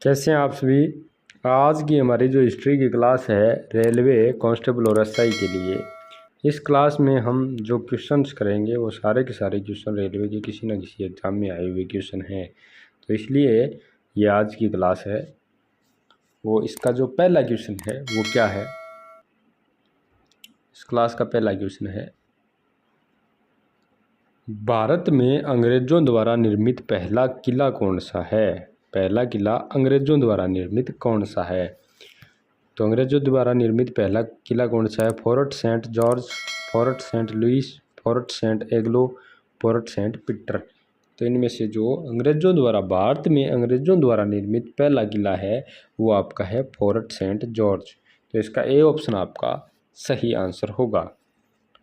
कैसे हैं आप सभी। आज की हमारी जो हिस्ट्री की क्लास है रेलवे कांस्टेबल और एसआई के लिए, इस क्लास में हम जो क्वेश्चंस करेंगे वो सारे के सारे क्वेश्चन रेलवे के किसी न किसी एग्ज़ाम में आए हुए क्वेश्चन हैं। तो इसलिए ये आज की क्लास है। वो इसका जो पहला क्वेश्चन है वो क्या है, इस क्लास का पहला क्वेश्चन है, भारत में अंग्रेजों द्वारा निर्मित पहला किला कौन सा है। पहला किला अंग्रेजों द्वारा निर्मित कौन सा है। तो अंग्रेजों द्वारा निर्मित पहला किला कौन सा है। Fort Saint George, Fort Saint Louis, Fort Saint एग्लो, फोर्ट सेंट पीटर। तो इनमें से जो अंग्रेजों द्वारा भारत में अंग्रेजों द्वारा निर्मित पहला किला है वो आपका है फोर्ट सेंट जॉर्ज। तो इसका ए ऑप्शन आपका सही आंसर होगा।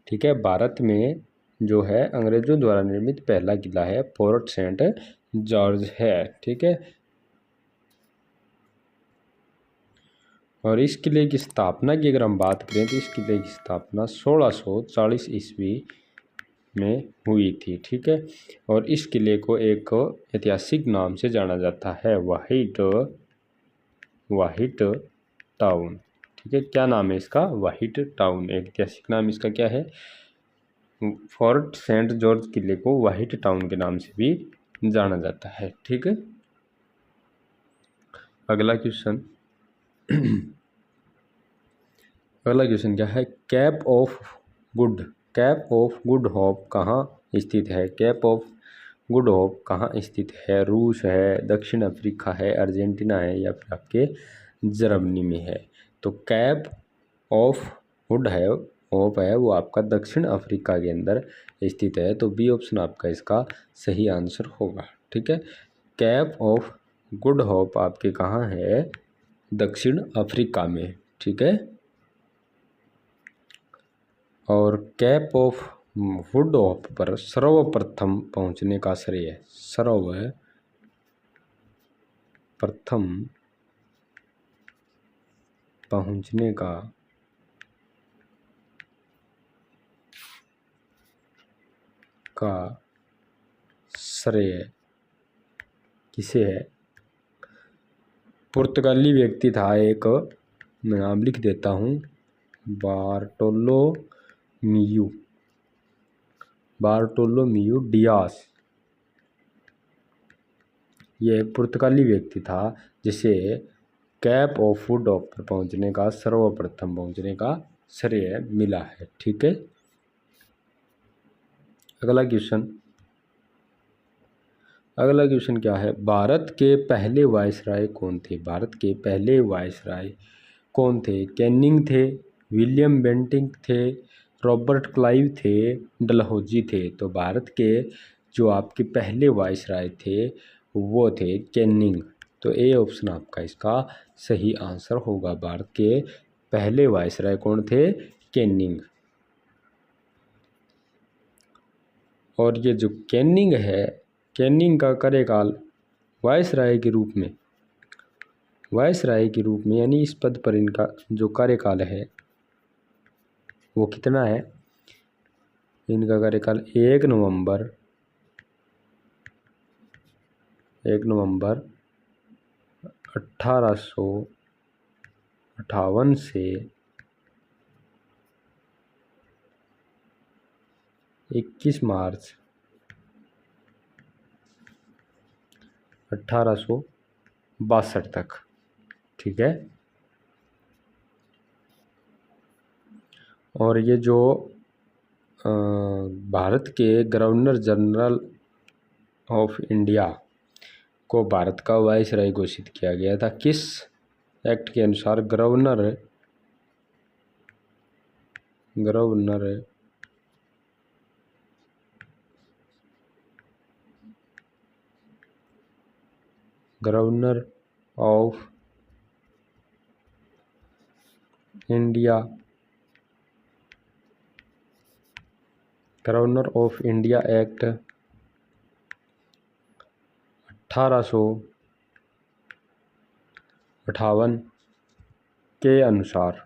ठीक है, भारत में जो है अंग्रेजों द्वारा निर्मित पहला किला है फोर्ट सेंट जॉर्ज है। ठीक है, और इस किले की स्थापना की अगर हम बात करें तो इस किले की स्थापना 1640 ईस्वी में हुई थी। ठीक है, और इस किले को एक ऐतिहासिक नाम से जाना जाता है, वाहिट टाउन। ठीक है, क्या नाम है इसका, वाहिट टाउन। एक ऐतिहासिक नाम इसका क्या है, फोर्ट सेंट जॉर्ज किले को वाहिट टाउन के नाम से भी जाना जाता है। ठीक है, अगला क्वेश्चन अगला क्वेश्चन क्या है, कैप ऑफ गुड होप कहाँ स्थित है। कैप ऑफ गुड होप कहाँ स्थित है। रूस है, दक्षिण अफ्रीका है, अर्जेंटीना है, या फिर आपके जर्मनी में है। तो कैप ऑफ गुड होप है वो आपका दक्षिण अफ्रीका के अंदर स्थित है। तो बी ऑप्शन आपका इसका सही आंसर होगा। ठीक है, कैप ऑफ गुड होप आपके कहाँ है, दक्षिण अफ्रीका में। ठीक है, और कैप ऑफ गुड होप पर सर्वप्रथम पहुंचने का श्रेय, सर्वप्रथम पहुंचने का श्रेय किसे है। पुर्तगाली व्यक्ति था एक, मैं नाम लिख देता हूँ, बार्टोलोम्यू डियास। ये पुर्तगाली व्यक्ति था जिसे कैप ऑफ गुड होप पर पहुंचने का, सर्वप्रथम पहुंचने का श्रेय मिला है। ठीक है, अगला क्वेश्चन क्या है, भारत के पहले वायसराय कौन थे। भारत के पहले वायसराय कौन थे। कैनिंग थे, विलियम बेंटिंक थे, रॉबर्ट क्लाइव थे, डलहौजी थे। तो भारत के जो आपके पहले वायसराय थे वो थे कैनिंग। तो ए ऑप्शन आपका इसका सही आंसर होगा। भारत के पहले वायसराय कौन थे, कैनिंग। और ये जो कैनिंग है, कैनिंग का कार्यकाल वायसराय के रूप में यानी इस पद पर इनका जो कार्यकाल है वो कितना है। इनका कार्यकाल 1 नवंबर 1858 से 21 मार्च 1862 तक। ठीक है, और ये जो भारत के गवर्नर जनरल ऑफ इंडिया को भारत का वायसराय घोषित किया गया था, किस एक्ट के अनुसार। गवर्नर ऑफ इंडिया एक्ट 1858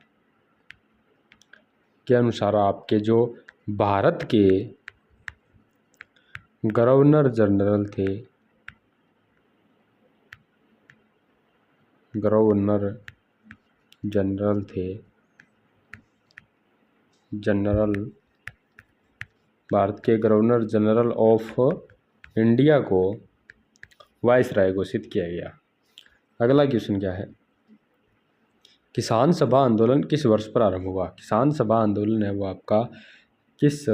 के अनुसार आपके जो भारत के गवर्नर जनरल थे गवर्नर जनरल थे। जनरल भारत के गवर्नर जनरल ऑफ इंडिया को वायसराय घोषित किया गया। अगला क्वेश्चन क्या है, किसान सभा आंदोलन किस वर्ष प्रारंभ हुआ? किसान सभा आंदोलन है वो आपका किस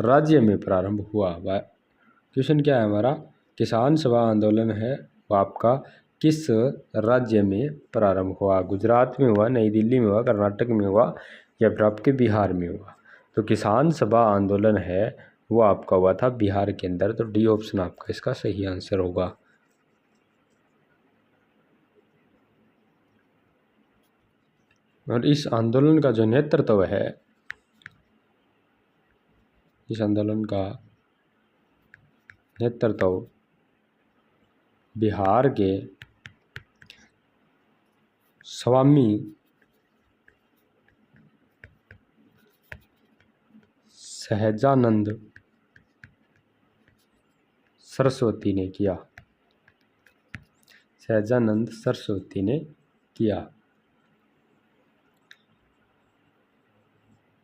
राज्य में प्रारंभ हुआ? क्वेश्चन क्या है हमारा, किसान सभा आंदोलन है वो आपका किस राज्य में प्रारंभ हुआ? गुजरात में हुआ, नई दिल्ली में हुआ, कर्नाटक में हुआ या फिर आपके बिहार में हुआ? तो किसान सभा आंदोलन है वो आपका हुआ था बिहार के अंदर। तो डी ऑप्शन आपका इसका सही आंसर होगा। और इस आंदोलन का जो नेतृत्व है, इस आंदोलन का नेतृत्व बिहार के स्वामी सहजानंद सरस्वती ने किया। सहजानंद सरस्वती ने किया,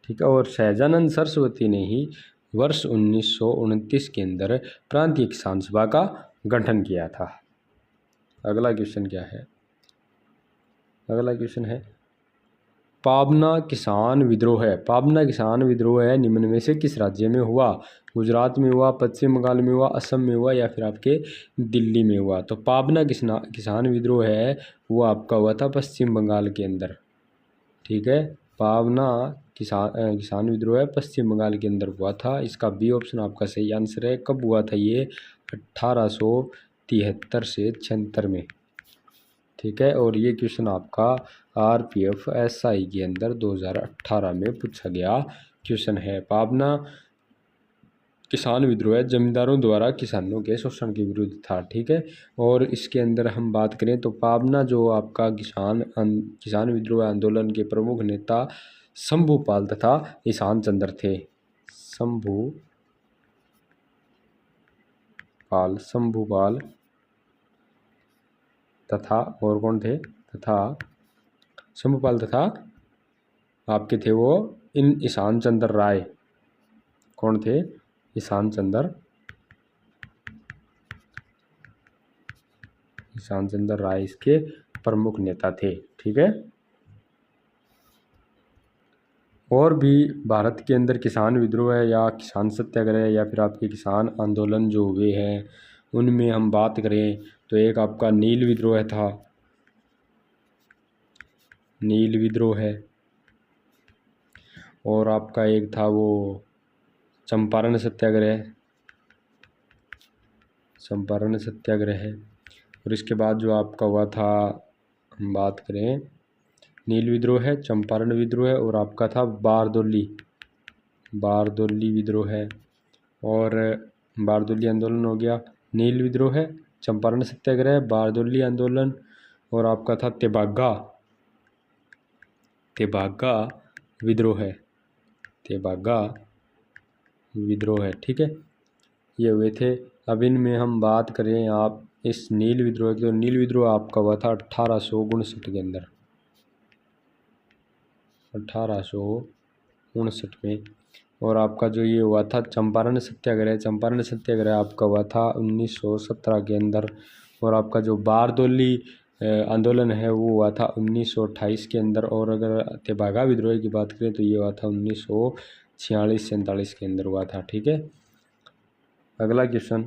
ठीक है। और सहजानंद सरस्वती ने ही वर्ष 1929 के अंदर प्रांतीय किसान सभा का गठन किया था। अगला क्वेश्चन क्या है, अगला क्वेश्चन है पाबना किसान विद्रोह है। पाबना किसान विद्रोह है निम्न में से किस राज्य में हुआ? गुजरात में हुआ, पश्चिम बंगाल में हुआ, असम में हुआ या फिर आपके दिल्ली में हुआ? तो पाबना किसान विद्रोह है वो आपका हुआ था पश्चिम बंगाल के अंदर, ठीक है। पाबना किसान विद्रोह है पश्चिम बंगाल के अंदर हुआ था। इसका बी ऑप्शन आपका सही आंसर है। कब हुआ था ये? 1873 से 76 में, ठीक है। और ये क्वेश्चन आपका RPF SI के अंदर 2018 में पूछा गया क्वेश्चन है। पाबना किसान विद्रोह जमींदारों द्वारा किसानों के शोषण के विरुद्ध था, ठीक है। और इसके अंदर हम बात करें तो पाबना जो आपका किसान विद्रोह आंदोलन के प्रमुख नेता शंभूपाल तथा ईशान चंद्र थे। शंभूपाल तथा और कौन थे? तथा शंभूपाल तथा आपके थे वो ईशान चंद्र राय। कौन थे? ईशान चंद्र राय इसके प्रमुख नेता थे, ठीक है। और भी भारत के अंदर किसान विद्रोह है या किसान सत्याग्रह या फिर आपके किसान आंदोलन जो हुए हैं उनमें हम बात करें तो एक आपका नील विद्रोह था, नील विद्रोह है। और आपका एक था वो चंपारण सत्याग्रह, चंपारण सत्याग्रह है। और इसके बाद जो आपका हुआ था, हम बात करें नील विद्रोह है, चंपारण विद्रोह है और आपका था बारदोली विद्रोह है। और बारदोली आंदोलन हो गया, नील विद्रोह है, चंपारण सत्याग्रह, बारदोली आंदोलन और आपका था तेबागा विद्रोह है, तेबागा विद्रोह है, ठीक है। ये हुए थे। अब इनमें हम बात करें आप इस नील विद्रोह की, तो नील विद्रोह आपका हुआ था 1859 के अंदर, 1859 में। और आपका जो ये हुआ था चंपारण सत्याग्रह, चंपारण सत्याग्रह आपका हुआ था 1917 के अंदर। और आपका जो बारदोली आंदोलन है वो हुआ था 1928 के अंदर। और अगर तेबागा विद्रोह की बात करें तो ये हुआ था 1946-47 के अंदर हुआ था, ठीक है। अगला क्वेश्चन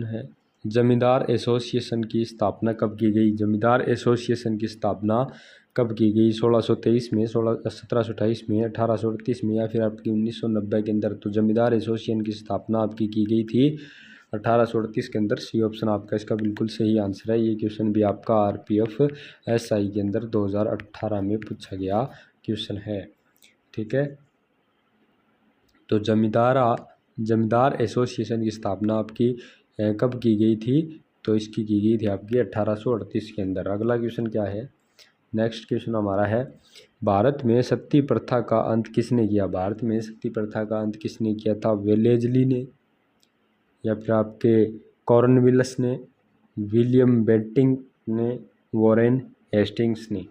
है जमींदार एसोसिएशन की स्थापना कब की गई? जमींदार एसोसिएशन की स्थापना कब की गई? 1623 में, 1728 में, 1838 में या फिर आपकी 1990 के अंदर? तो जमींदार एसोसिएशन की स्थापना आपकी की गई थी 1838 के अंदर। सी ऑप्शन आपका इसका बिल्कुल सही आंसर है। ये क्वेश्चन भी आपका RPF SI के अंदर 2018 में पूछा गया क्वेश्चन है, ठीक है। तो जमींदार एसोसिएशन की स्थापना आपकी कब की गई थी? तो इसकी की गई थी आपकी 1838 के अंदर। अगला क्वेश्चन क्या है, नेक्स्ट क्वेश्चन हमारा है भारत में सती प्रथा का अंत किसने किया? भारत में सती प्रथा का अंत किसने किया था? वेलेजली ने या फिर आपके कॉर्नवालिस ने विलियम बेंटिंक ने, वॉरेन हेस्टिंग्स ने।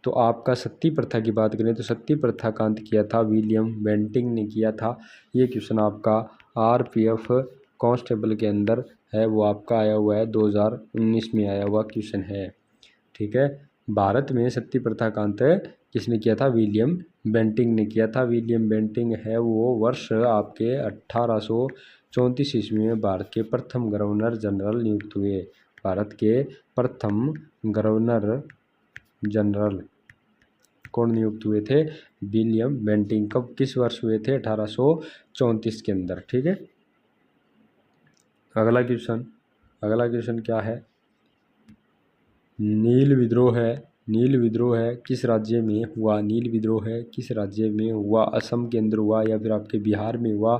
तो आपका सती प्रथा की बात करें तो सती प्रथा का अंत किया था विलियम बेंटिंक ने किया था। ये क्वेश्चन आपका आरपीएफ कांस्टेबल के अंदर है, वो आपका आया हुआ है 2019 में आया हुआ क्वेश्चन है। ठीक है, भारत में सती प्रथा का अंत किसने किया था? विलियम बेंटिंक ने किया था। विलियम बेंटिंक है वो वर्ष आपके 1834 ईस्वी में भारत के प्रथम गवर्नर जनरल नियुक्त हुए। भारत के प्रथम गवर्नर जनरल कौन नियुक्त हुए थे? William Bentinck. कब, किस वर्ष हुए थे? 1834 के अंदर। ठीक है, अगला क्वेश्चन क्या है? नील विद्रोह है किस राज्य में हुआ? नील विद्रोह है किस राज्य में हुआ? असम के अंदर हुआ, या फिर आपके बिहार में हुआ,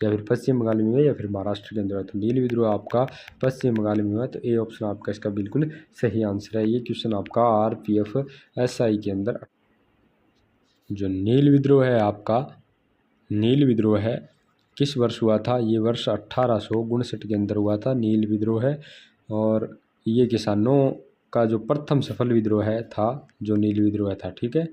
या फिर पश्चिम बंगाल में हुआ, या फिर महाराष्ट्र के अंदर हुआ? तो नील विद्रोह आपका पश्चिम बंगाल में हुआ, तो ए ऑप्शन आपका इसका बिल्कुल सही आंसर है। ये क्वेश्चन आपका आरपीएफ एसआई के अंदर। जो नील विद्रोह है आपका, नील विद्रोह है किस वर्ष हुआ था? ये वर्ष 1859 के अंदर हुआ था नील विद्रोह है। और ये किसानों का जो प्रथम सफल विद्रोह है था, जो नील विद्रोह था। ठीक है,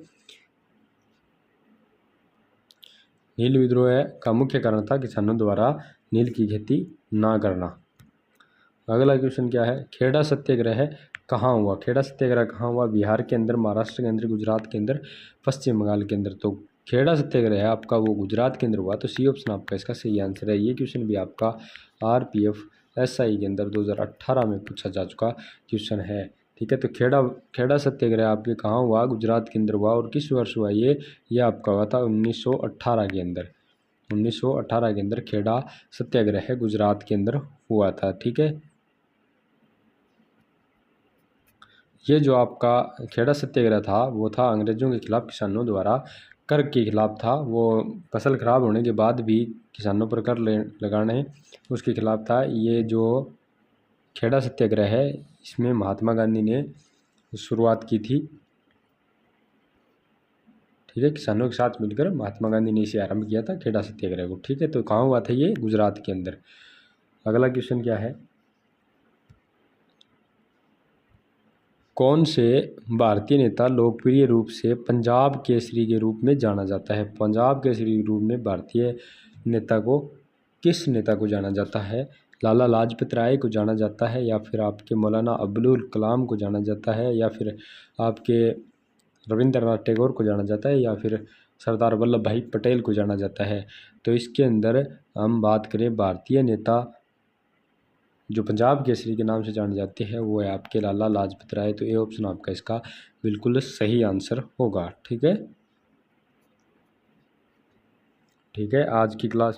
नील विद्रोह का मुख्य कारण था किसानों द्वारा नील की खेती ना करना। अगला क्वेश्चन क्या है? खेड़ा सत्याग्रह कहाँ हुआ? खेड़ा सत्याग्रह कहाँ हुआ? बिहार के अंदर, महाराष्ट्र के अंदर, गुजरात के अंदर, पश्चिम बंगाल के अंदर। तो खेड़ा सत्याग्रह है आपका वो गुजरात के अंदर हुआ, तो सी ऑप्शन आपका इसका सही आंसर है। ये क्वेश्चन भी आपका आरपीएफ एसआई के अंदर 2018 में पूछा जा चुका क्वेश्चन है। ठीक है, तो खेड़ा सत्याग्रह आपके कहाँ हुआ? गुजरात के अंदर हुआ। और किस वर्ष हुआ ये आपका हुआ था 1918 के अंदर। 1918 के अंदर खेड़ा सत्याग्रह है गुजरात के अंदर हुआ था। ठीक है, ये जो आपका खेड़ा सत्याग्रह था वो था अंग्रेज़ों के खिलाफ किसानों द्वारा कर के खिलाफ था। वो फसल खराब होने के बाद भी किसानों पर कर लगाने उसके खिलाफ था। ये जो खेड़ा सत्याग्रह है इसमें महात्मा गांधी ने शुरुआत की थी। ठीक है, किसानों के साथ मिलकर महात्मा गांधी ने इसे आरंभ किया था खेड़ा सत्याग्रह को। ठीक है, तो कहाँ हुआ था? ये गुजरात के अंदर। अगला क्वेश्चन क्या है? कौन से भारतीय नेता लोकप्रिय रूप से पंजाब केसरी के रूप में जाना जाता है? पंजाब केसरी के रूप में भारतीय नेता को, किस नेता को जाना जाता है? लाला लाजपत राय को जाना जाता है, या फिर आपके मौलाना अब्दुल कलाम को जाना जाता है, या फिर आपके रविंद्रनाथ टैगोर को जाना जाता है, या फिर सरदार वल्लभ भाई पटेल को जाना जाता है? तो इसके अंदर हम बात करें भारतीय नेता जो पंजाब केसरी के नाम से जाने जाते हैं वो है आपके लाला लाजपत राय। तो ए ऑप्शन आपका इसका बिल्कुल सही आंसर होगा। ठीक है, आज की क्लास